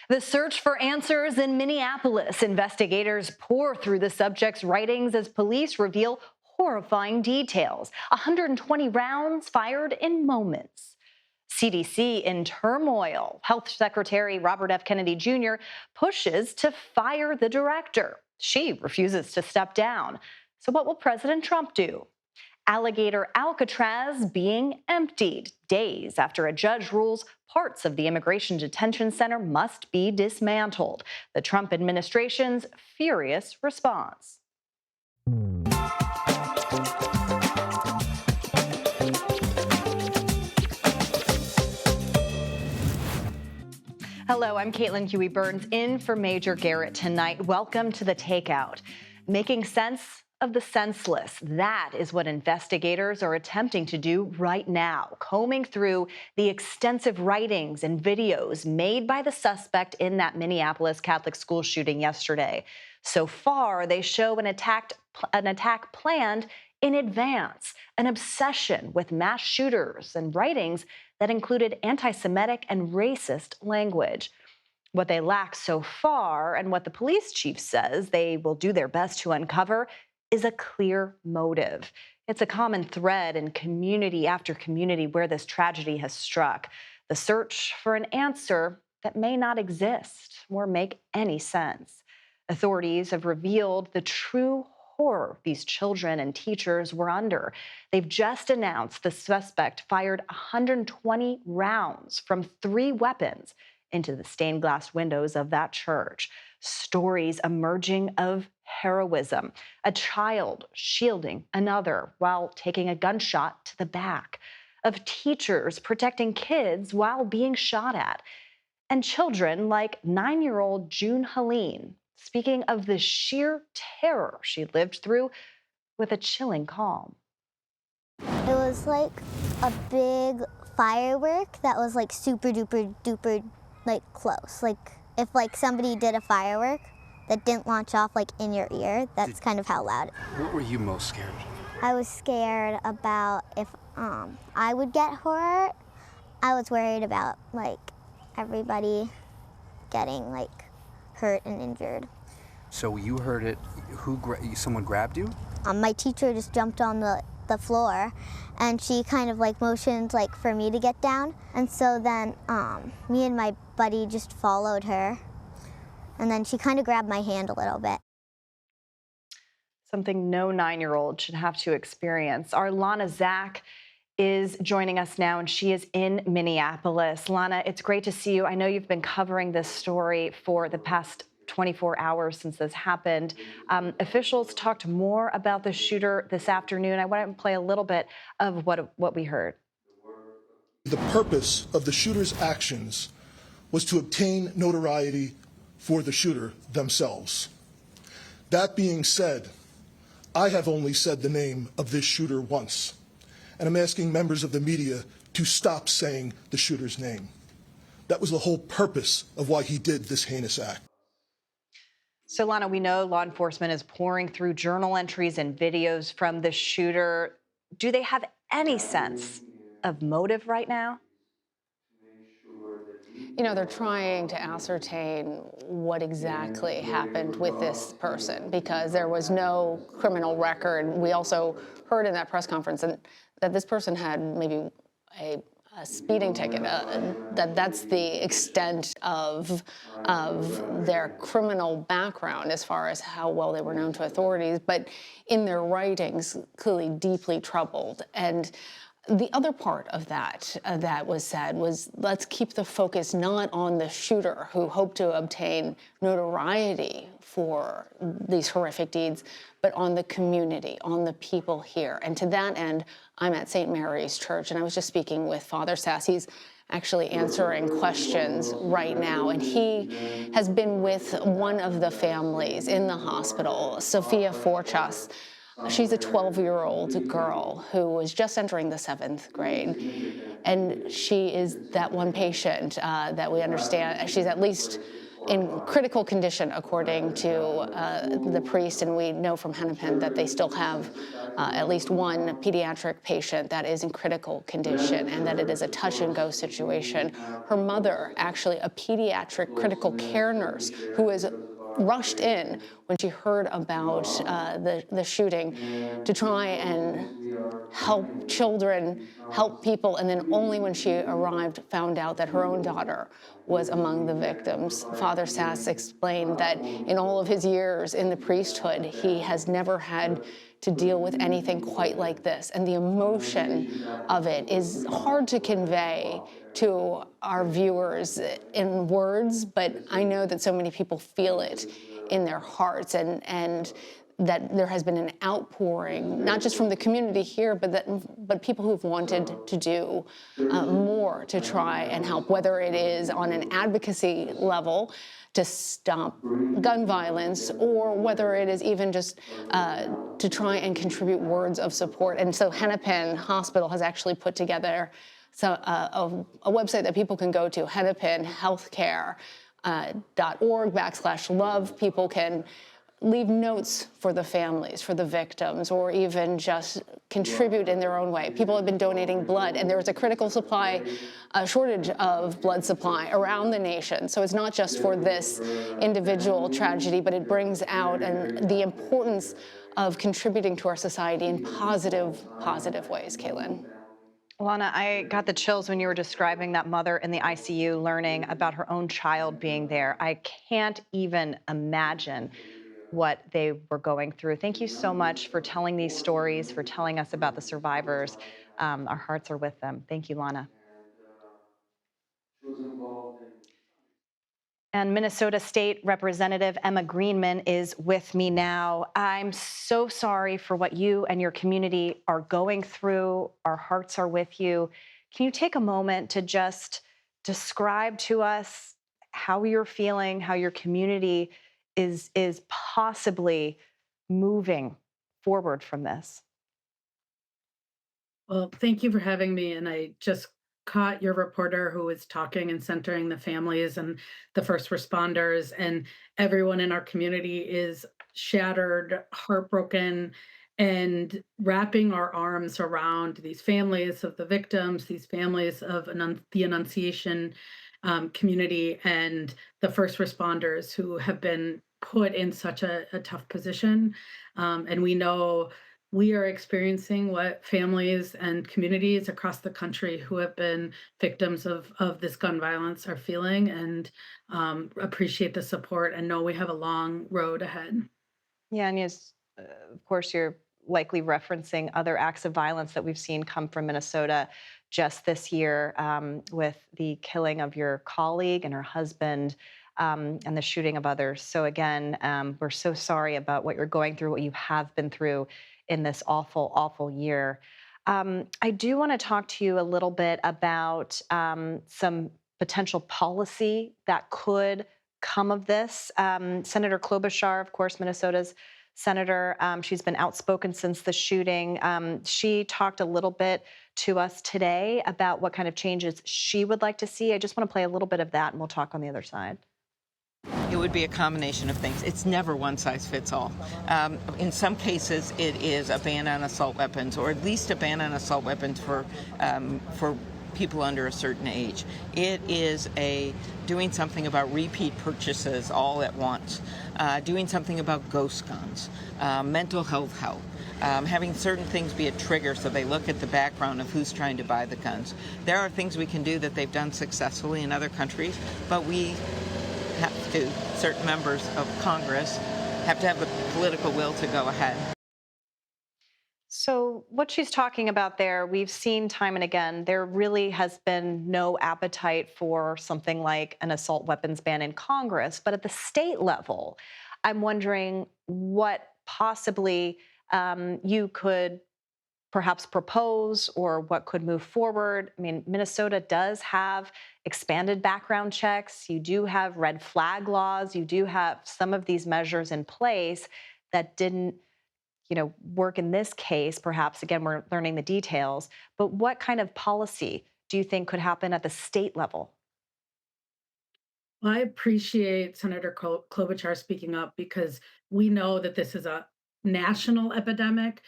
The search for answers in Minneapolis. Investigators pour through the subject's writings as police reveal horrifying details. 120 rounds fired in moments. CDC in turmoil. Health Secretary Robert F. Kennedy Jr. pushes to fire the director. She refuses to step down. So what will President Trump do? Alligator Alcatraz being emptied days after a judge rules parts of the immigration detention center must be dismantled. The Trump administration's furious response. Hello, I'm Caitlin Huey-Burns in for Major Garrett tonight. Welcome to The Takeout. Making sense of the senseless. That is what investigators are attempting to do right now, combing through the extensive writings and videos made by the suspect in that Minneapolis Catholic school shooting yesterday. So far, they show an attack planned in advance, an obsession with mass shooters and writings that included anti-Semitic and racist language. What they lack so far, and what the police chief says they will do their best to uncover, is a clear motive. It's a common thread in community after community where this tragedy has struck. The search for an answer that may not exist or make any sense. Authorities have revealed the true horror these children and teachers were under. They've just announced the suspect fired 120 rounds from 3 weapons into the stained glass windows of that church. Stories emerging of heroism, a child shielding another while taking a gunshot to the back, of teachers protecting kids while being shot at, and children like 9-year-old June Helene speaking of the sheer terror she lived through with a chilling calm. It was like a big firework that was like super duper duper like close. Like if like somebody did a firework that didn't launch off like in your ear, that's kind of how loud. What were you most scared of? I was scared about if I would get hurt. I was worried about like everybody getting like hurt and injured. So you heard it, someone grabbed you? My teacher just jumped on the floor and she kind of like motioned like for me to get down. And so then me and my buddy just followed her. And then she kind of grabbed my hand a little bit. Something no 9-year-old should have to experience. Our Lana Zach is joining us now, and she is in Minneapolis. Lana, it's great to see you. I know you've been covering this story for the past 24 hours since this happened. Officials talked more about the shooter this afternoon. I want to play a little bit of what we heard. The purpose of the shooter's actions was to obtain notoriety for the shooter themselves. That being said, I have only said the name of this shooter once, and I'm asking members of the media to stop saying the shooter's name. That was the whole purpose of why he did this heinous act. So, Lana, we know law enforcement is pouring through journal entries and videos from the shooter. Do they have any sense of motive right now? You know, they're trying to ascertain what exactly happened with this person because there was no criminal record. We also heard in that press conference that this person had maybe a speeding ticket. That's the extent of their criminal background as far as how well they were known to authorities. But in their writings, clearly deeply troubled. And the other part of that that was said was, let's keep the focus not on the shooter who hoped to obtain notoriety for these horrific deeds, but on the community, on the people here. And to that end, I'm at St. Mary's Church, and I was just speaking with Father Sass. He's actually answering questions right now, and he has been with one of the families in the hospital, Sophia Forchas. She's a 12-year-old girl who was just entering the 7th grade, and she is that one patient that we understand. She's at least in critical condition, according to the priest, and we know from Hennepin that they still have at least one pediatric patient that is in critical condition, and that it is a touch-and-go situation. Her mother, actually a pediatric critical care nurse, who is rushed in when she heard about the shooting to try and help children, help people, and then only when she arrived found out that her own daughter was among the victims. Father Sass explained that in all of his years in the priesthood, he has never had to deal with anything quite like this. And the emotion of it is hard to convey to our viewers in words, but I know that so many people feel it in their hearts, and that there has been an outpouring, not just from the community here, but people who've wanted to do more to try and help, whether it is on an advocacy level to stop gun violence, or whether it is even just to try and contribute words of support. And so Hennepin Hospital has actually put together a website that people can go to, hennepinhealthcare.org/love. People can leave notes for the families, for the victims, or even just contribute in their own way. People have been donating blood, and there is a critical shortage of blood supply around the nation. So it's not just for this individual tragedy, but it brings out the importance of contributing to our society in positive ways, Caitlin. Lana, I got the chills when you were describing that mother in the ICU learning about her own child being there. I can't even imagine what they were going through. Thank you so much for telling these stories, for telling us about the survivors. Our hearts are with them. Thank you, Lana. And Minnesota State Representative Emma Greenman is with me now. I'm so sorry for what you and your community are going through. Our hearts are with you. Can you take a moment to just describe to us how you're feeling, how your community is possibly moving forward from this? Well, thank you for having me. And I just caught your reporter who was talking and centering the families and the first responders, and everyone in our community is shattered, heartbroken, and wrapping our arms around these families of the victims, these families of the Annunciation community, and the first responders who have been put in such a tough position. And we know we are experiencing what families and communities across the country who have been victims of this gun violence are feeling, and appreciate the support and know we have a long road ahead. Yeah, and yes, of course, you're likely referencing other acts of violence that we've seen come from Minnesota just this year, with the killing of your colleague and her husband, and the shooting of others. So again, we're so sorry about what you're going through, what you have been through in this awful, awful year. I do want to talk to you a little bit about some potential policy that could come of this. Senator Klobuchar, of course, Minnesota's senator, she's been outspoken since the shooting. She talked a little bit to us today about what kind of changes she would like to see. I just want to play a little bit of that, and we'll talk on the other side. It would be a combination of things. It's never one size fits all. In some cases, it is a ban on assault weapons, or at least a ban on assault weapons for people under a certain age. It is doing something about repeat purchases all at once, doing something about ghost guns, mental health help. Having certain things be a trigger so they look at the background of who's trying to buy the guns. There are things we can do that they've done successfully in other countries, but we have to, certain members of Congress have to have the political will to go ahead. So what she's talking about there, we've seen time and again, there really has been no appetite for something like an assault weapons ban in Congress. But at the state level, I'm wondering what possibly you could perhaps propose, or what could move forward. I mean, Minnesota does have expanded background checks. You do have red flag laws. You do have some of these measures in place that didn't, work in this case. Perhaps, again, we're learning the details. But what kind of policy do you think could happen at the state level? I appreciate Senator Klobuchar speaking up because we know that this is a national epidemic.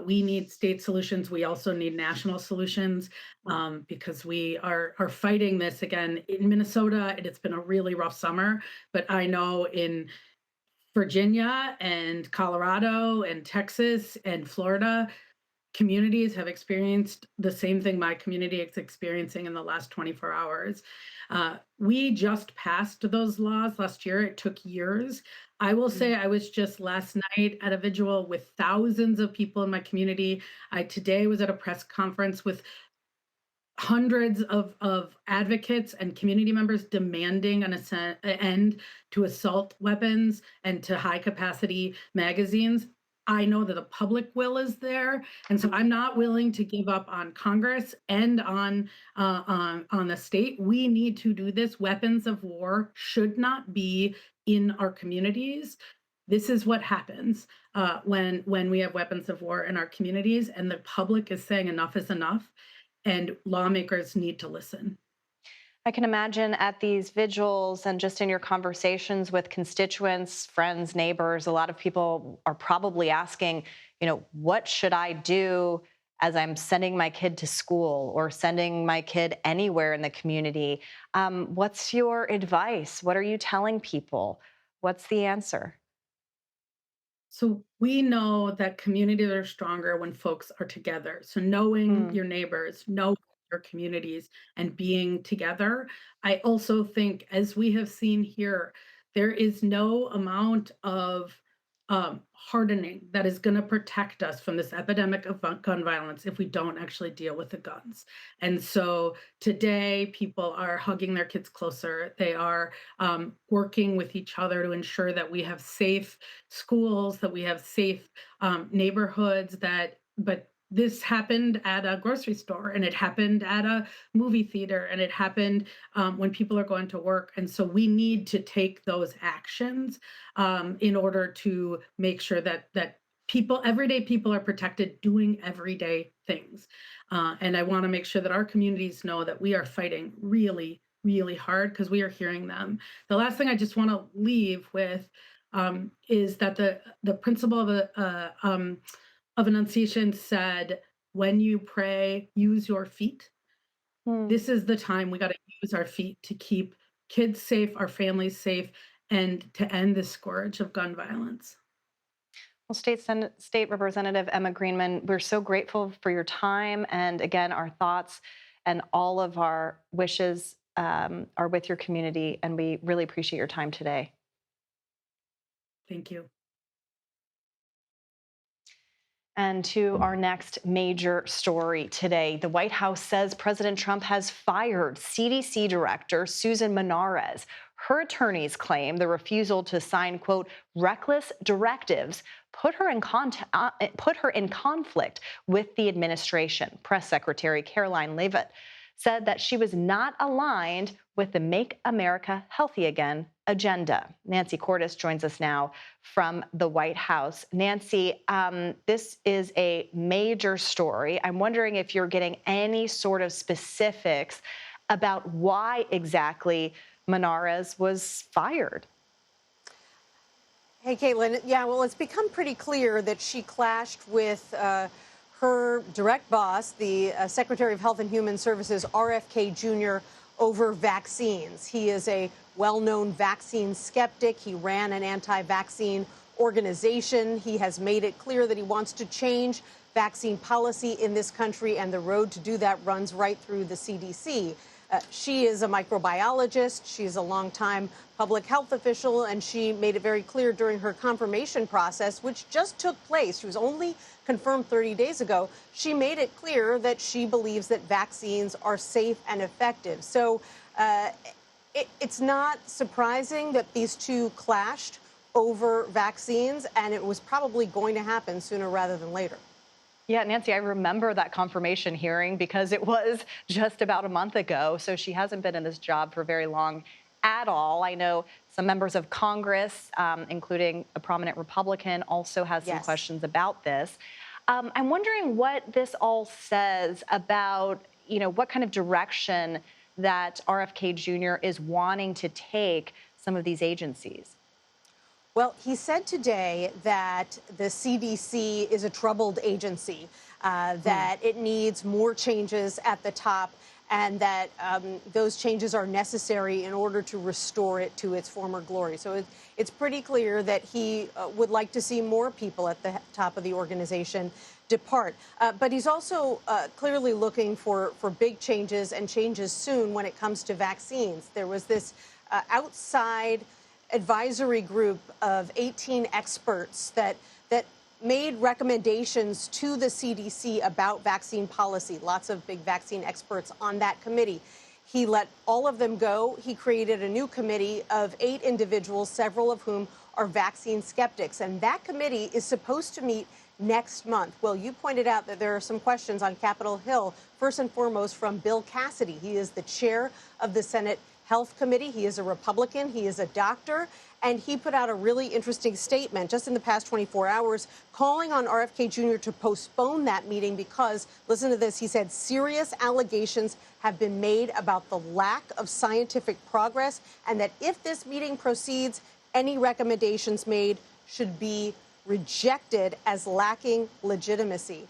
We need state solutions. We also need national solutions because we are fighting this again in Minnesota. And it's been a really rough summer, but I know in Virginia and Colorado and Texas and Florida, communities have experienced the same thing my community is experiencing in the last 24 hours. We just passed those laws last year. It took years. I will say I was just last night at a vigil with thousands of people in my community. I today was at a press conference with hundreds of advocates and community members demanding an end to assault weapons and to high capacity magazines. I know that the public will is there, and so I'm not willing to give up on Congress and on the state. We need to do this. Weapons of war should not be in our communities. This is what happens when we have weapons of war in our communities, and the public is saying enough is enough, and lawmakers need to listen. I can imagine at these vigils and just in your conversations with constituents, friends, neighbors, a lot of people are probably asking, what should I do as I'm sending my kid to school or sending my kid anywhere in the community? What's your advice? What are you telling people? What's the answer? So we know that communities are stronger when folks are together. So knowing your neighbors, knowing your communities, and being together. I also think, as we have seen here, there is no amount of hardening that is going to protect us from this epidemic of gun violence if we don't actually deal with the guns. And so today, people are hugging their kids closer. They are working with each other to ensure that we have safe schools, that we have safe neighborhoods. But this happened at a grocery store, and it happened at a movie theater, and it happened when people are going to work. And so we need to take those actions in order to make sure that people, everyday people, are protected doing everyday things. And I want to make sure that our communities know that we are fighting really, really hard because we are hearing them. The last thing I just want to leave with is that the principle of Annunciation said, when you pray, use your feet. This is the time we got to use our feet to keep kids safe, our families safe, and to end the scourge of gun violence. Well, State Representative Emma Greenman, we're so grateful for your time. And again, our thoughts and all of our wishes are with your community. And we really appreciate your time today. Thank you. And to our next major story today, the White House says President Trump has fired CDC Director Susan Menarez. Her attorneys claim the refusal to sign, quote, reckless directives put her in conflict with the administration. Press Secretary Caroline Leavitt said that she was not aligned with the Make America Healthy Again agenda. Nancy Cordes joins us now from the White House. Nancy, this is a major story. I'm wondering if you're getting any sort of specifics about why exactly Menarez was fired. Hey, Caitlin. Yeah, well, it's become pretty clear that she clashed with her direct boss, the Secretary of Health and Human Services, RFK Jr., over vaccines. He is a well-known vaccine skeptic. He ran an anti-vaccine organization. He has made it clear that he wants to change vaccine policy in this country, and the road to do that runs right through the CDC. She is a microbiologist. She's a longtime public health official, and she made it very clear during her confirmation process, which just took place. She was only confirmed 30 days ago. She made it clear that she believes that vaccines are safe and effective. So it's not surprising that these two clashed over vaccines, and it was probably going to happen sooner rather than later. Yeah, Nancy, I remember that confirmation hearing because it was just about a month ago. So she hasn't been in this job for very long at all. I know some members of Congress, including a prominent Republican, also has some questions about this. I'm wondering what this all says about, what kind of direction that RFK Jr. is wanting to take some of these agencies? Well, he said today that the CDC is a troubled agency, that it needs more changes at the top, and that those changes are necessary in order to restore it to its former glory. So it's pretty clear that he would like to see more people at the top of the organization depart. But he's also clearly looking for big changes and changes soon when it comes to vaccines. There was this outside advisory group of 18 experts that made recommendations to the CDC about vaccine policy. Lots of big vaccine experts on that committee. He let all of them go. He created a new committee of 8 individuals, several of whom are vaccine skeptics. And that committee is supposed to meet next month. Well, you pointed out that there are some questions on Capitol Hill, first and foremost from Bill Cassidy. He is the chair of the Senate Health Committee. He is a Republican. He is a doctor. And he put out a really interesting statement just in the past 24 hours calling on RFK Jr. to postpone that meeting because, listen to this, he said, serious allegations have been made about the lack of scientific progress and that if this meeting proceeds, any recommendations made should be rejected as lacking legitimacy.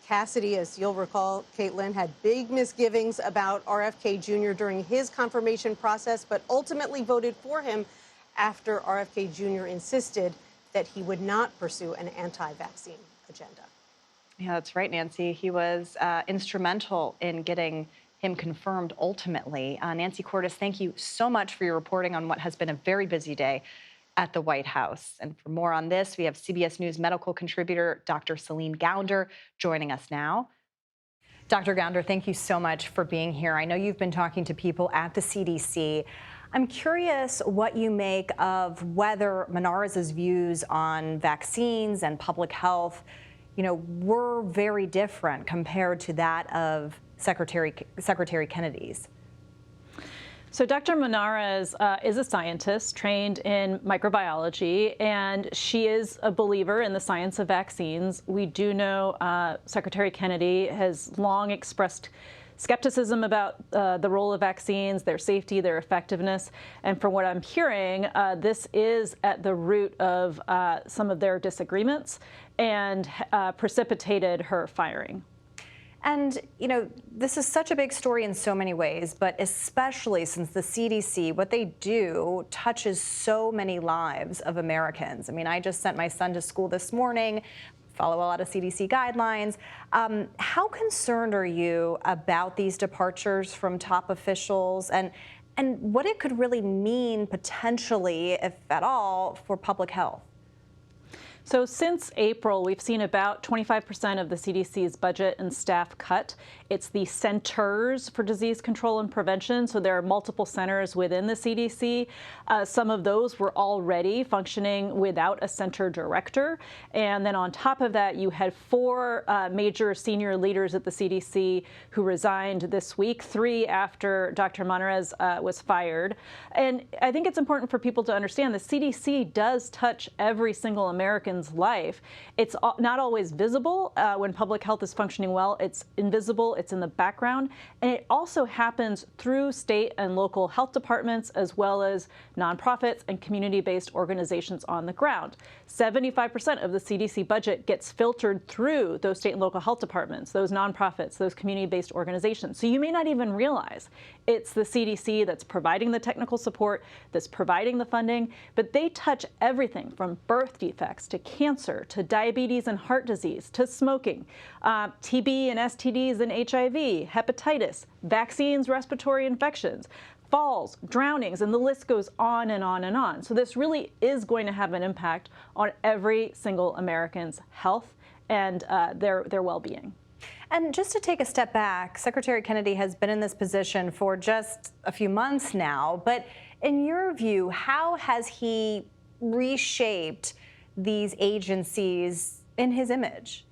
Cassidy, as you'll recall, Caitlin, had big misgivings about RFK Jr. during his confirmation process, but ultimately voted for him after RFK Jr. insisted that he would not pursue an anti-vaccine agenda. Yeah, that's right, Nancy. He was instrumental in getting him confirmed ultimately. Nancy Cordes, thank you so much for your reporting on what has been a very busy day at the White House. And for more on this, we have CBS News medical contributor Dr. Celine Gounder joining us now. Dr. Gounder, thank you so much for being here. I know you've been talking to people at the CDC. I'm curious what you make of whether Menarez's views on vaccines and public health, were very different compared to that of Secretary Kennedy's. So Dr. Menarez is a scientist trained in microbiology, and she is a believer in the science of vaccines. We do know Secretary Kennedy has long expressed skepticism about the role of vaccines, their safety, their effectiveness. And from what I'm hearing, this is at the root of some of their disagreements and precipitated her firing. And, this is such a big story in so many ways, but especially since the CDC, what they do touches so many lives of Americans. I mean, I just sent my son to school this morning, follow a lot of CDC guidelines. How concerned are you about these departures from top officials and what it could really mean potentially, if at all, for public health? So since April, we've seen about 25% of the CDC's budget and staff cut. It's the Centers for Disease Control and Prevention. So there are multiple centers within the CDC. Some of those were already functioning without a center director. And then on top of that, you had 4 major senior leaders at the CDC who resigned this week, 3 after Dr. Menarez was fired. And I think it's important for people to understand the CDC does touch every single American's life. It's not always visible when public health is functioning well. It's invisible. It's in the background. And it also happens through state and local health departments, as well as nonprofits and community-based organizations on the ground. 75% of the CDC budget gets filtered through those state and local health departments, those nonprofits, those community-based organizations. So you may not even realize it's the CDC that's providing the technical support, that's providing the funding, but they touch everything from birth defects to cancer, to diabetes and heart disease, to smoking, TB and STDs and HIV, hepatitis, vaccines, respiratory infections, falls, drownings, and the list goes on and on and on. So this really is going to have an impact on every single American's health and their well-being. And just to take a step back, Secretary Kennedy has been in this position for just a few months now. But in your view, how has he reshaped these agencies in his image?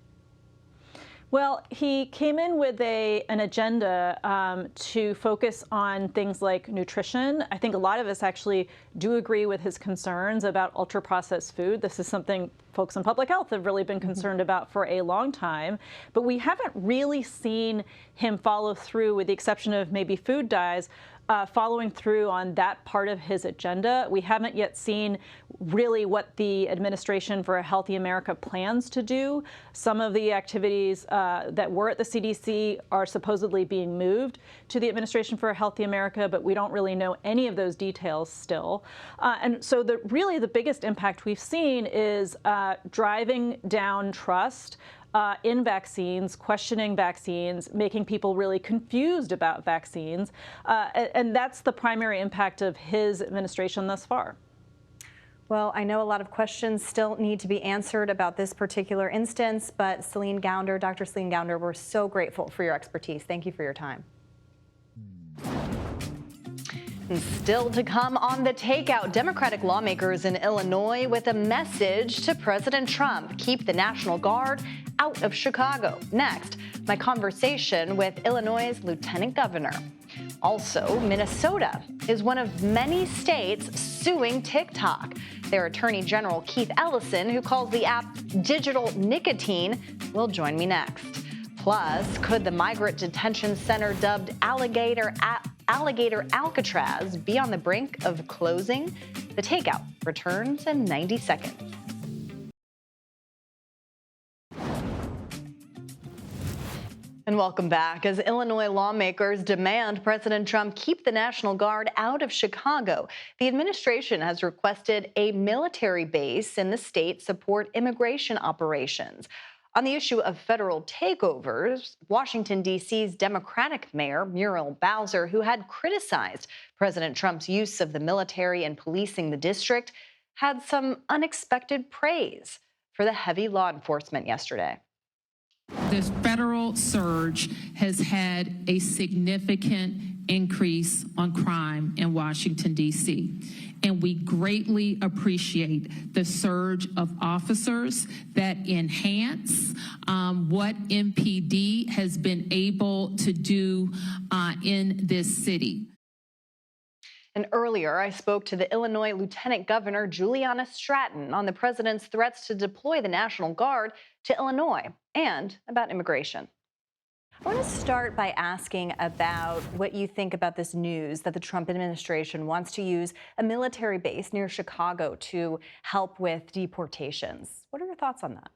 Well, he came in with an agenda to focus on things like nutrition. I think a lot of us actually do agree with his concerns about ultra-processed food. This is something folks in public health have really been concerned about for a long time. But we haven't really seen him follow through, with the exception of maybe food dyes, following through on that part of his agenda. We haven't yet seen really what the Administration for a Healthy America plans to do. Some of the activities that were at the CDC are supposedly being moved to the Administration for a Healthy America, but we don't really know any of those details still. And so really the biggest impact we've seen is driving down trust in vaccines, questioning vaccines, making people really confused about vaccines. And that's the primary impact of his administration thus far. Well, I know a lot of questions still need to be answered about this particular instance, but Celine Gounder, Dr. Celine Gounder, we're so grateful for your expertise. Thank you for your time. And still to come on The Takeout, Democratic lawmakers in Illinois with a message to President Trump: keep the National Guard out of Chicago. Next, my conversation with Illinois' Lieutenant Governor. Also, Minnesota is one of many states suing TikTok. Their Attorney General Keith Ellison, who calls the app digital nicotine, will join me next. Plus, could the migrant detention center dubbed Alligator Alcatraz be on the brink of closing? The Takeout returns in 90 seconds. And welcome back. As Illinois lawmakers demand President Trump keep the National Guard out of Chicago, the administration has requested a military base in the state support immigration operations. On the issue of federal takeovers, Washington, D.C.'s Democratic Mayor Muriel Bowser, who had criticized President Trump's use of the military in policing the district, had some unexpected praise for the heavy law enforcement yesterday. This federal surge has had a significant increase on crime in Washington, D.C., and we greatly appreciate the surge of officers that enhance what MPD has been able to do in this city. And earlier, I spoke to the Illinois Lieutenant Governor Juliana Stratton on the president's threats to deploy the National Guard to Illinois and about immigration. I want to start by asking about what you think about this news that the Trump administration wants to use a military base near Chicago to help with deportations. What are your thoughts on that?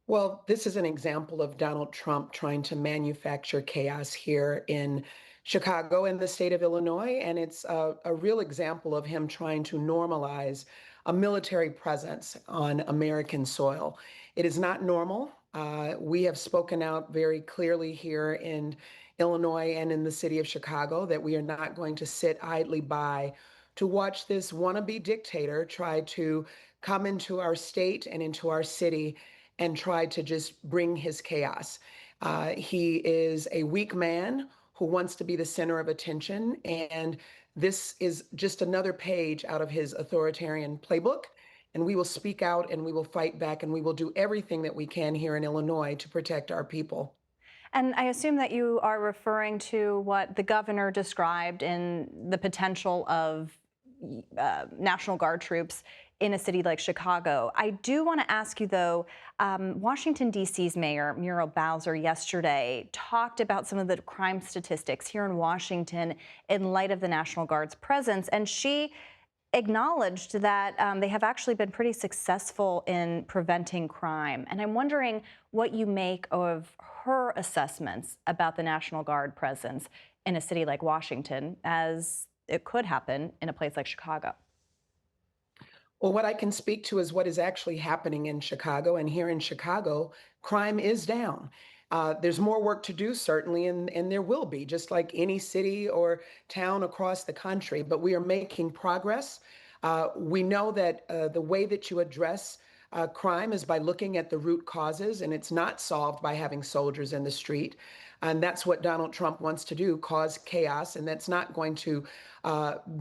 Well, this is an example of Donald Trump trying to manufacture chaos here in Chicago and the state of Illinois, and it's a real example of him trying to normalize a military presence on American soil. It is not normal. We have spoken out very clearly here in Illinois and in the city of Chicago that we are not going to sit idly by to watch this wannabe dictator try to come into our state and into our city and try to just bring his chaos. He is a weak man who wants to be the center of attention, and this is just another page out of his authoritarian playbook. And we will speak out and we will fight back and we will do everything that we can here in Illinois to protect our people. And I assume that you are referring to what the governor described in the potential of National Guard troops in a city like Chicago. I do want to ask you, though, Washington, D.C.'s Mayor Muriel Bowser yesterday talked about some of the crime statistics here in Washington in light of the National Guard's presence, and she acknowledged that they have actually been pretty successful in preventing crime. And I'm wondering what you make of her assessments about the National Guard presence in a city like Washington, as it could happen in a place like Chicago. Well, what I can speak to is what is actually happening in Chicago. And here in Chicago, crime is down. There's more work to do, certainly, and there will be, just like any city or town across the country. But we are making progress. We know that the way that you address crime is by looking at the root causes, and it's not solved by having soldiers in the street. And that's what Donald Trump wants to do, cause chaos. And that's not going to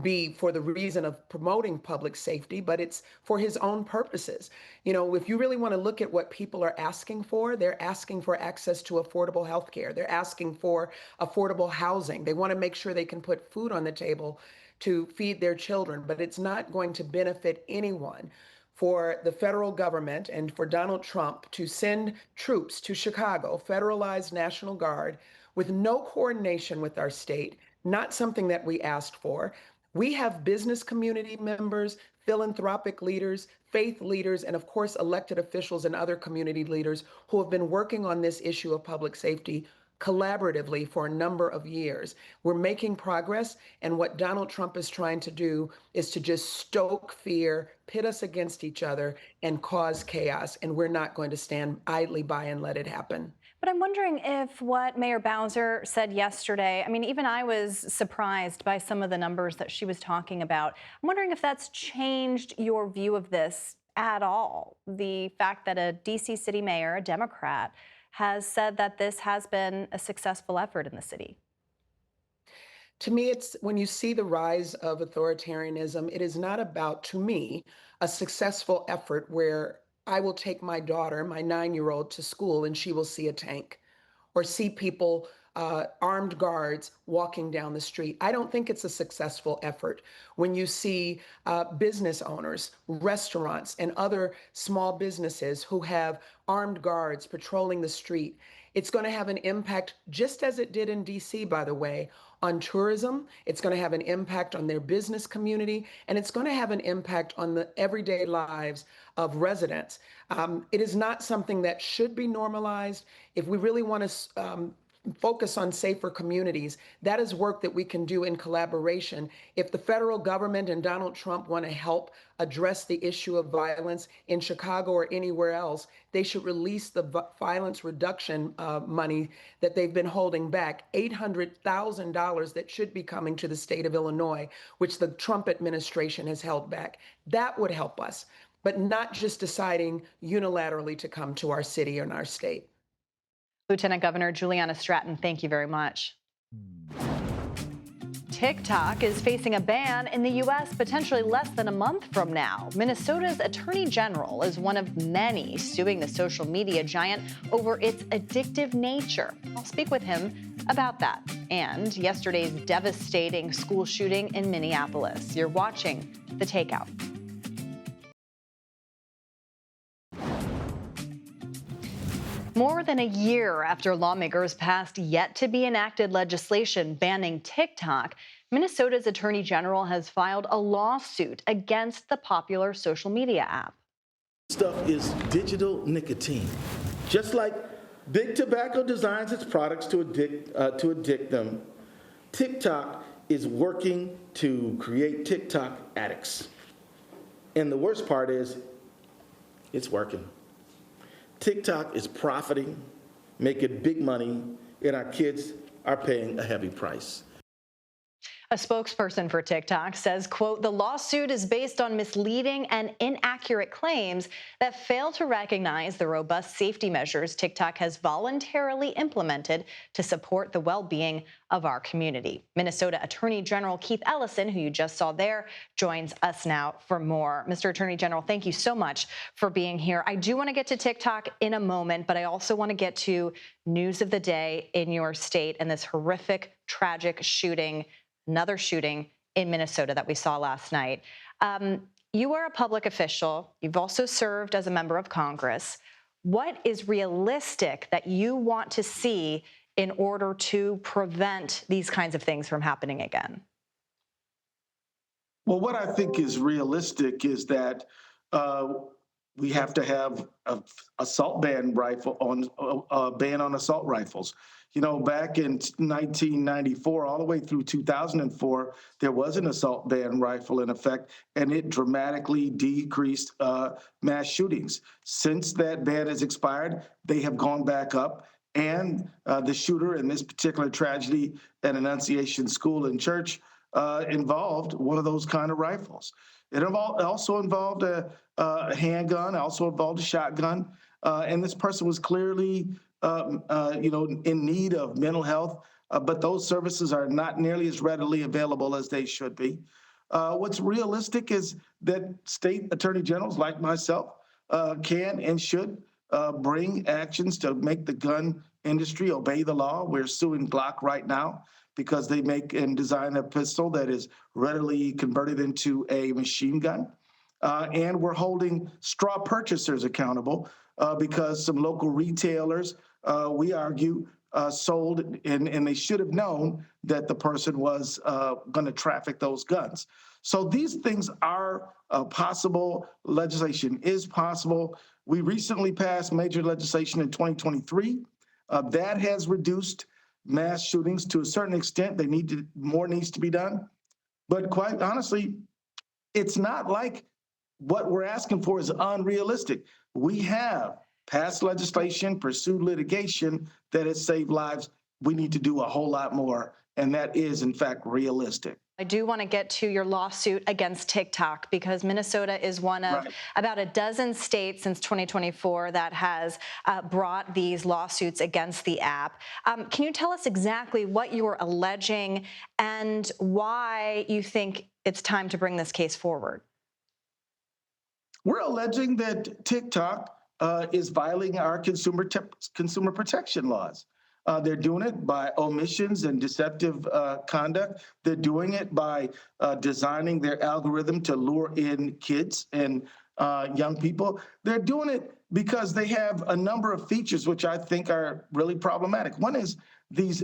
be for the reason of promoting public safety, but it's for his own purposes. You know, if you really want to look at what people are asking for, they're asking for access to affordable health care. They're asking for affordable housing. They want to make sure they can put food on the table to feed their children, but it's not going to benefit anyone for the federal government and for Donald Trump to send troops to Chicago, federalized National Guard, with no coordination with our state, not something that we asked for. We have business community members, philanthropic leaders, faith leaders, and of course, elected officials and other community leaders who have been working on this issue of public safety collaboratively for a number of years. We're making progress, and what Donald Trump is trying to do is to just stoke fear, pit us against each other, and cause chaos, and we're not going to stand idly by and let it happen. But I'm wondering if what Mayor Bowser said yesterday, I mean, even I was surprised by some of the numbers that she was talking about. I'm wondering if that's changed your view of this at all. The fact that a DC city mayor, a Democrat, has said that this has been a successful effort in the city. To me, it's when you see the rise of authoritarianism, it is not about, to me, a successful effort where I will take my daughter, my 9-year-old, to school and she will see a tank or see people, armed guards walking down the street. I don't think it's a successful effort when you see business owners, restaurants, and other small businesses who have armed guards patrolling the street. It's going to have an impact, just as it did in DC, by the way, on tourism. It's going to have an impact on their business community, and it's going to have an impact on the everyday lives of residents. It is not something that should be normalized. If we really want to focus on safer communities, that is work that we can do in collaboration. If the federal government and Donald Trump want to help address the issue of violence in Chicago or anywhere else, they should release the violence reduction money that they've been holding back, $800,000 that should be coming to the state of Illinois, which the Trump administration has held back. That would help us, but not just deciding unilaterally to come to our city and our state. Lieutenant Governor Juliana Stratton, thank you very much. TikTok is facing a ban in the U.S. potentially less than a month from now. Minnesota's Attorney General is one of many suing the social media giant over its addictive nature. I'll speak with him about that and yesterday's devastating school shooting in Minneapolis. You're watching The Takeout. More than a year after lawmakers passed yet-to-be-enacted legislation banning TikTok, Minnesota's Attorney General has filed a lawsuit against the popular social media app. Stuff is digital nicotine. Just like Big Tobacco designs its products to addict them, TikTok is working to create TikTok addicts. And the worst part is, it's working. TikTok is profiting, making big money, and our kids are paying a heavy price. A spokesperson for TikTok says, quote, the lawsuit is based on misleading and inaccurate claims that fail to recognize the robust safety measures TikTok has voluntarily implemented to support the well-being of our community. Minnesota Attorney General Keith Ellison, who you just saw there, joins us now for more. Mr. Attorney General, thank you so much for being here. I do want to get to TikTok in a moment, but I also want to get to news of the day in your state and this horrific, tragic shooting. Another shooting in Minnesota that we saw last night. You are a public official. You've also served as a member of Congress. What is realistic that you want to see in order to prevent these kinds of things from happening again? Well, what I think is realistic is that we have to have a assault ban rifle on a ban on assault rifles. You know, back in 1994, all the way through 2004, there was an assault ban rifle in effect, and it dramatically decreased mass shootings. Since that ban has expired, they have gone back up, and the shooter in this particular tragedy at Annunciation School and Church involved one of those kind of rifles. It also involved a handgun, also involved a shotgun, and this person was clearly, in need of mental health, but those services are not nearly as readily available as they should be. What's realistic is that state attorney generals like myself can and should bring actions to make the gun industry obey the law. We're suing Glock right now because they make and design a pistol that is readily converted into a machine gun. And we're holding straw purchasers accountable because some local retailers, we argue, sold and they should have known that the person was going to traffic those guns. So these things are possible. Legislation is possible. We recently passed major legislation in 2023 that has reduced mass shootings to a certain extent. More needs to be done. But quite honestly, it's not like what we're asking for is unrealistic. We have passed legislation, pursued litigation that has saved lives. We need to do a whole lot more, and that is, in fact, realistic. I do want to get to your lawsuit against TikTok because Minnesota is one of about a dozen states since 2024 that has brought these lawsuits against the app. Can you tell us exactly what you are alleging and why you think it's time to bring this case forward? We're alleging that TikTok is violating our consumer protection laws. They're doing it by omissions and deceptive conduct. They're doing it by designing their algorithm to lure in kids and young people. They're doing it because they have a number of features which I think are really problematic. One is these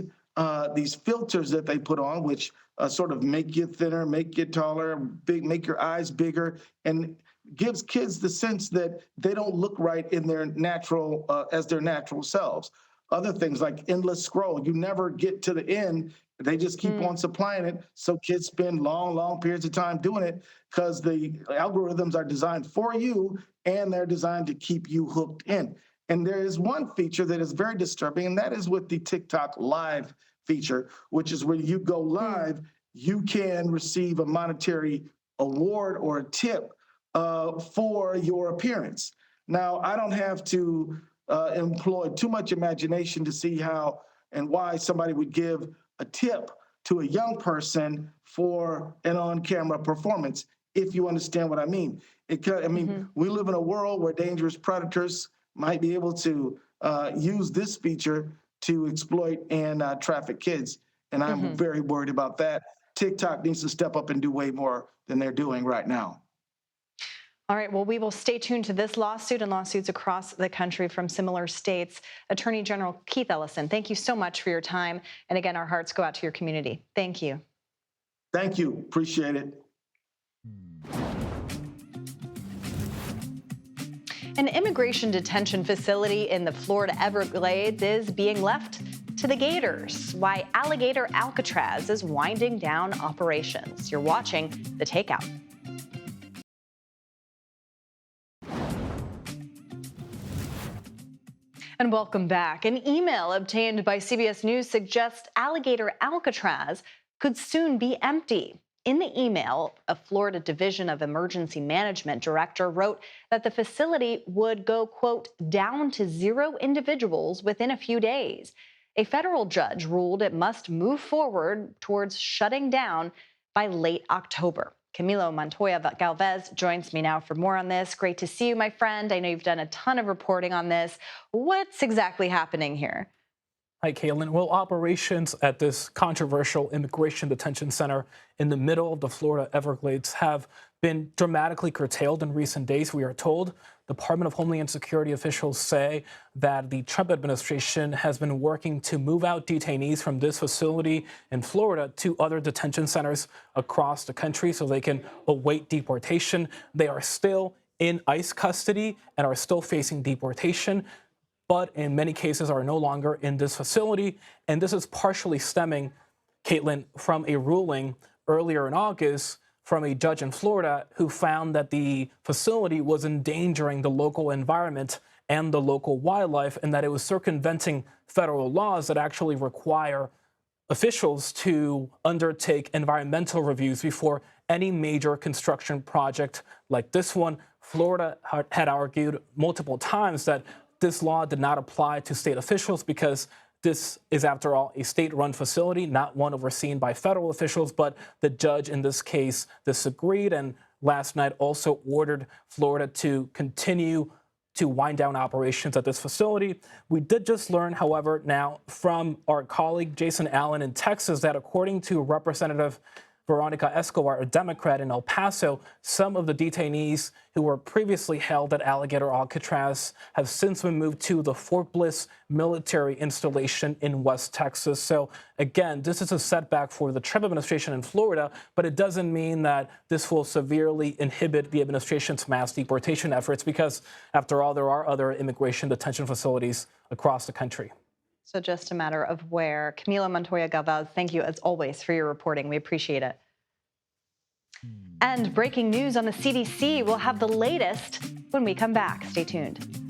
filters that they put on, which sort of make you thinner, make you taller, make your eyes bigger, and gives kids the sense that they don't look right in their natural as their natural selves. Other things like endless scroll, you never get to the end. They just keep on supplying it, so kids spend long periods of time doing it because the algorithms are designed for you and they're designed to keep you hooked in. And there is one feature that is very disturbing, and that is with the TikTok Live feature, which is when you go live, you can receive a monetary award or a tip for your appearance. Now, I don't have to employ too much imagination to see how and why somebody would give a tip to a young person for an on-camera performance, if you understand what I mean. We live in a world where dangerous predators might be able to use this feature to exploit and traffic kids, and I'm very worried about that. TikTok needs to step up and do way more than they're doing right now. All right, well, we will stay tuned to this lawsuit and lawsuits across the country from similar states. Attorney General Keith Ellison, thank you so much for your time. And again, our hearts go out to your community. Thank you. Thank you. Appreciate it. An immigration detention facility in the Florida Everglades is being left to the gators. Why alligator Alcatraz is winding down operations. You're watching The Takeout. And welcome back. An email obtained by CBS News suggests alligator Alcatraz could soon be empty. In the email, a Florida Division of Emergency Management director wrote that the facility would go, quote, down to 0 individuals within a few days. A federal judge ruled it must move forward towards shutting down by late October. Camilo Montoya Galvez joins me now for more on this. Great to see you, my friend. I know you've done a ton of reporting on this. What's exactly happening here? Hi, Caitlin. Well, operations at this controversial immigration detention center in the middle of the Florida Everglades have been dramatically curtailed in recent days, we are told. Department of Homeland Security officials say that the Trump administration has been working to move out detainees from this facility in Florida to other detention centers across the country so they can await deportation. They are still in ICE custody and are still facing deportation, but in many cases are no longer in this facility. And this is partially stemming, Caitlin, from a ruling earlier in August from a judge in Florida who found that the facility was endangering the local environment and the local wildlife, and that it was circumventing federal laws that actually require officials to undertake environmental reviews before any major construction project like this one. Florida had argued multiple times that this law did not apply to state officials because this is, after all, a state-run facility, not one overseen by federal officials. But the judge in this case disagreed, and last night also ordered Florida to continue to wind down operations at this facility. We did just learn, however, now from our colleague Jason Allen in Texas that according to Representative Veronica Escobar, a Democrat in El Paso, some of the detainees who were previously held at Alligator Alcatraz have since been moved to the Fort Bliss military installation in West Texas. So again, this is a setback for the Trump administration in Florida, but it doesn't mean that this will severely inhibit the administration's mass deportation efforts because, after all, there are other immigration detention facilities across the country. So just a matter of where. Camila Montoya Galvez, thank you as always for your reporting. We appreciate it. And breaking news on the CDC. We'll have the latest when we come back. Stay tuned.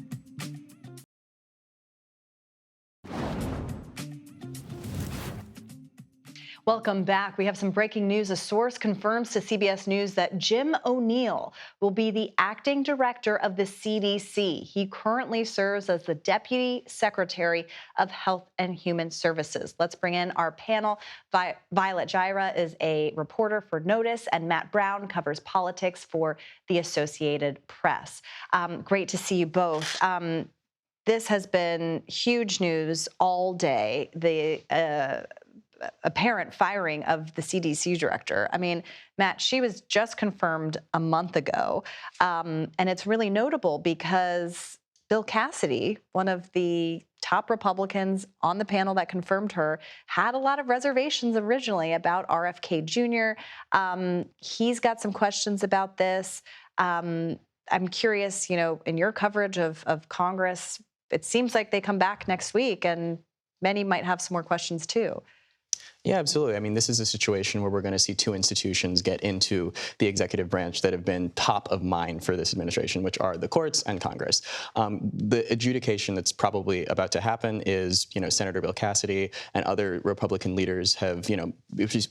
Welcome back. We have some breaking news. A source confirms to CBS News that Jim O'Neill will be the acting director of the CDC. He currently serves as the Deputy Secretary of Health and Human Services. Let's bring in our panel. Violet Gyra is a reporter for Notice, and Matt Brown covers politics for the Associated Press. Great to see you both. This has been huge news all day. The apparent firing of the CDC director. I mean, Matt, she was just confirmed a month ago. And it's really notable because Bill Cassidy, one of the top Republicans on the panel that confirmed her, had a lot of reservations originally about RFK Jr. He's got some questions about this. I'm curious, in your coverage of Congress, it seems like they come back next week and many might have some more questions too. Yeah, absolutely. I mean, this is a situation where we're going to see two institutions get into the executive branch that have been top of mind for this administration, which are the courts and Congress. The adjudication that's probably about to happen is, Senator Bill Cassidy and other Republican leaders have,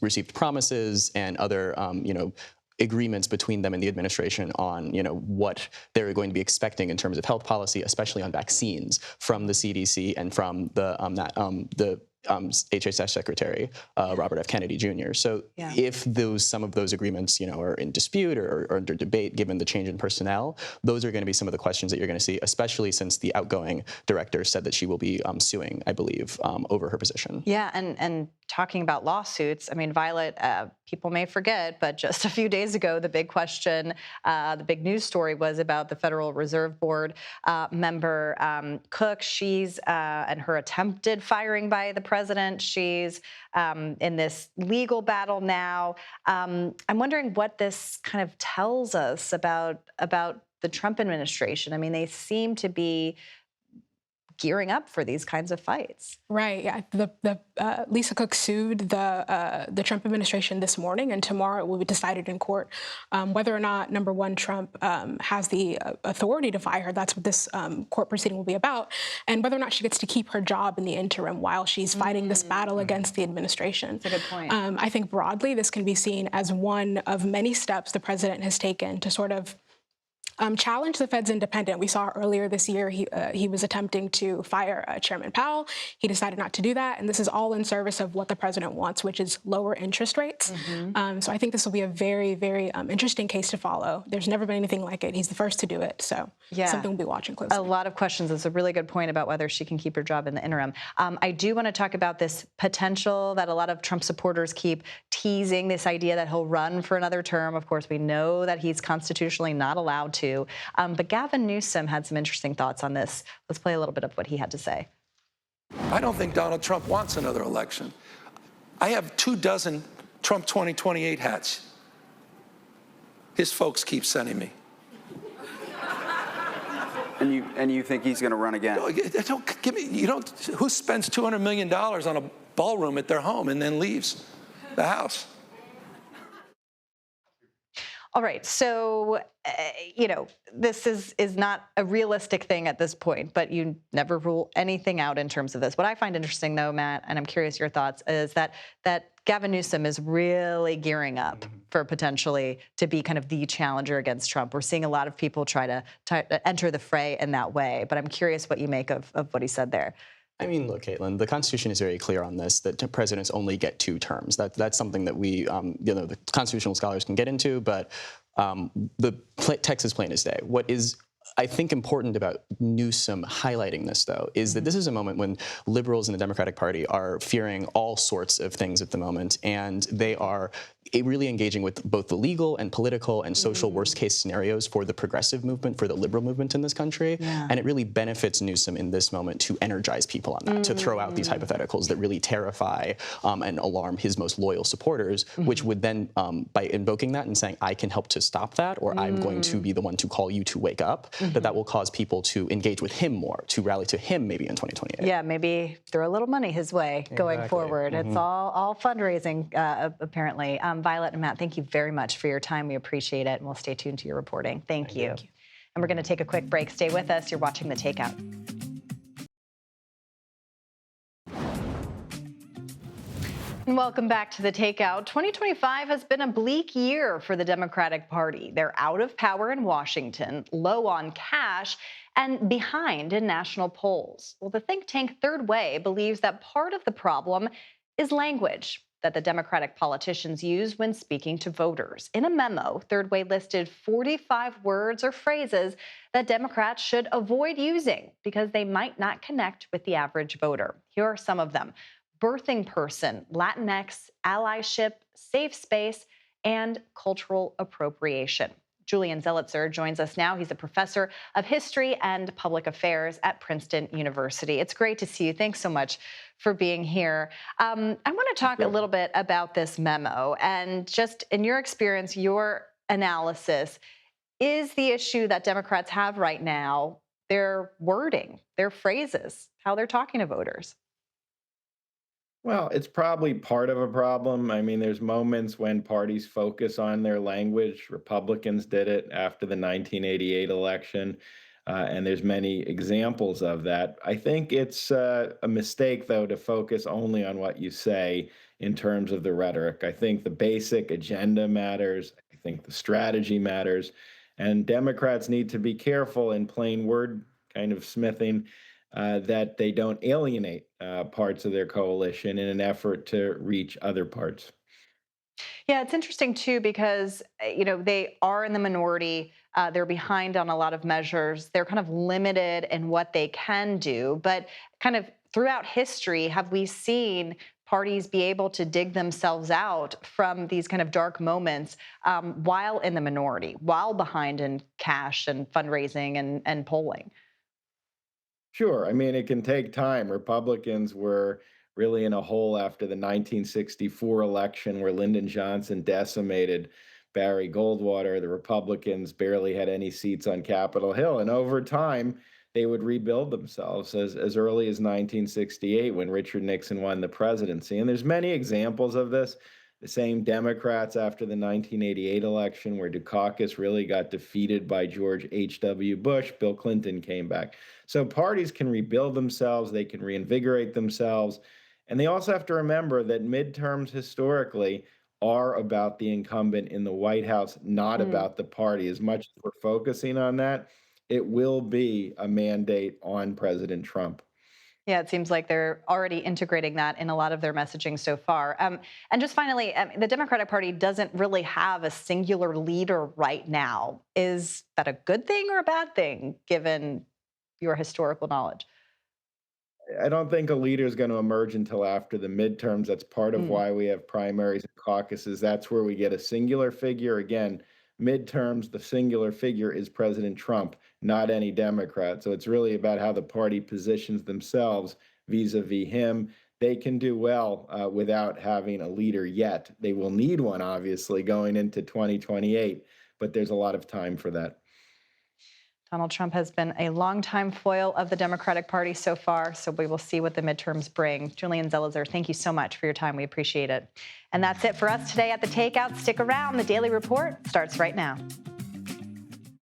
received promises and other, agreements between them and the administration on, what they're going to be expecting in terms of health policy, especially on vaccines from the CDC and from the HHS Secretary, Robert F. Kennedy Jr. So if some of those agreements, are in dispute or under debate, given the change in personnel, those are going to be some of the questions that you're going to see, especially since the outgoing director said that she will be suing, I believe, over her position. Yeah, and talking about lawsuits, I mean, Violet, people may forget, but just a few days ago, the big question, the big news story was about the Federal Reserve Board member Cook. She's and her attempted firing by the president. She's in this legal battle now. I'm wondering what this kind of tells us about the Trump administration. I mean, they seem to be gearing up for these kinds of fights. Right. Yeah. Lisa Cook sued the Trump administration this morning, and tomorrow it will be decided in court whether or not, number one, Trump has the authority to fire her. That's what this court proceeding will be about, and whether or not she gets to keep her job in the interim while she's fighting this battle against the administration. That's a good point. I think broadly this can be seen as one of many steps the president has taken to sort of challenge the Fed's independence. We saw earlier this year he was attempting to fire Chairman Powell. He decided not to do that, and this is all in service of what the president wants, which is lower interest rates. So I think this will be a very, very interesting case to follow. There's never been anything like it. He's the first to do it, so something we'll be watching closely. A lot of questions. It's a really good point about whether she can keep her job in the interim. I do want to talk about this potential that a lot of Trump supporters keep teasing, this idea that he'll run for another term. Of course, we know that he's constitutionally not allowed to. But Gavin Newsom had some interesting thoughts on this. Let's play a little bit of what he had to say. I don't think Donald Trump wants another election. I have 24 Trump 2028 hats. His folks keep sending me. And you think he's going to run again? Don't give me. Who spends $200 million on a ballroom at their home and then leaves the house? All right. So, this is not a realistic thing at this point, but you never rule anything out in terms of this. What I find interesting, though, Matt, and I'm curious your thoughts, is that Gavin Newsom is really gearing up for potentially to be kind of the challenger against Trump. We're seeing a lot of people try to enter the fray in that way. But I'm curious what you make of what he said there. I mean, look, Caitlin, the Constitution is very clear on this, that presidents only get 2 terms. That's something that we, the constitutional scholars can get into, but the text is plain as day. What is, I think, important about Newsom highlighting this, though, is that this is a moment when liberals in the Democratic Party are fearing all sorts of things at the moment, and they are really engaging with both the legal and political and social worst-case scenarios for the progressive movement, for the liberal movement in this country. And it really benefits Newsom in this moment to energize people on that, to throw out these hypotheticals that really terrify and alarm his most loyal supporters, which would then, by invoking that and saying, I can help to stop that, or I'm going to be the one to call you to wake up, that will cause people to engage with him more, to rally to him maybe in 2028. Yeah, maybe throw a little money his way going forward. It's all fundraising, apparently. Violet and Matt, thank you very much for your time. We appreciate it, and we'll stay tuned to your reporting. Thank you. And we're going to take a quick break. Stay with us. You're watching The Takeout. And welcome back to The Takeout. 2025 has been a bleak year for the Democratic Party. They're out of power in Washington, low on cash, and behind in national polls. Well, the think tank Third Way believes that part of the problem is language that the Democratic politicians use when speaking to voters. In a memo, Third Way listed 45 words or phrases that Democrats should avoid using because they might not connect with the average voter. Here are some of them: birthing person, Latinx, allyship, safe space, and cultural appropriation. Julian Zelitzer joins us now. He's a professor of history and public affairs at Princeton University. It's great to see you. Thanks so much for being here. I want to talk a little bit about this memo, and just in your experience, your analysis, is the issue that Democrats have right now their wording, their phrases, how they're talking to voters? Well, it's probably part of a problem. I mean, there's moments when parties focus on their language. Republicans did it after the 1988 election, and there's many examples of that. I think it's a mistake, though, to focus only on what you say in terms of the rhetoric. I think the basic agenda matters. I think the strategy matters. And Democrats need to be careful in plain word kind of smithing that they don't alienate parts of their coalition in an effort to reach other parts. Yeah, it's interesting, too, because, they are in the minority. They're behind on a lot of measures. They're kind of limited in what they can do. But kind of throughout history, have we seen parties be able to dig themselves out from these kind of dark moments while in the minority, while behind in cash and fundraising and polling? Sure. I mean, it can take time. Republicans were really in a hole after the 1964 election where Lyndon Johnson decimated Barry Goldwater. The Republicans barely had any seats on Capitol Hill. And over time, they would rebuild themselves as early as 1968 when Richard Nixon won the presidency. And there's many examples of this. The same Democrats after the 1988 election, where Dukakis really got defeated by George H.W. Bush, Bill Clinton came back. So parties can rebuild themselves, they can reinvigorate themselves. And they also have to remember that midterms historically are about the incumbent in the White House, not about the party. As much as we're focusing on that, it will be a mandate on President Trump. Yeah, it seems like they're already integrating that in a lot of their messaging so far. And just finally, the Democratic Party doesn't really have a singular leader right now. Is that a good thing or a bad thing, given your historical knowledge? I don't think a leader is going to emerge until after the midterms. That's part of why we have primaries and caucuses. That's where we get a singular figure. Again, midterms, the singular figure is President Trump, not any Democrat. So it's really about how the party positions themselves vis-a-vis him. They can do well without having a leader yet. They will need one, obviously, going into 2028, but there's a lot of time for that. Donald Trump has been a longtime foil of the Democratic Party so far, so we will see what the midterms bring. Julian Zelizer, thank you so much for your time. We appreciate it. And that's it for us today at The Takeout. Stick around. The Daily Report starts right now.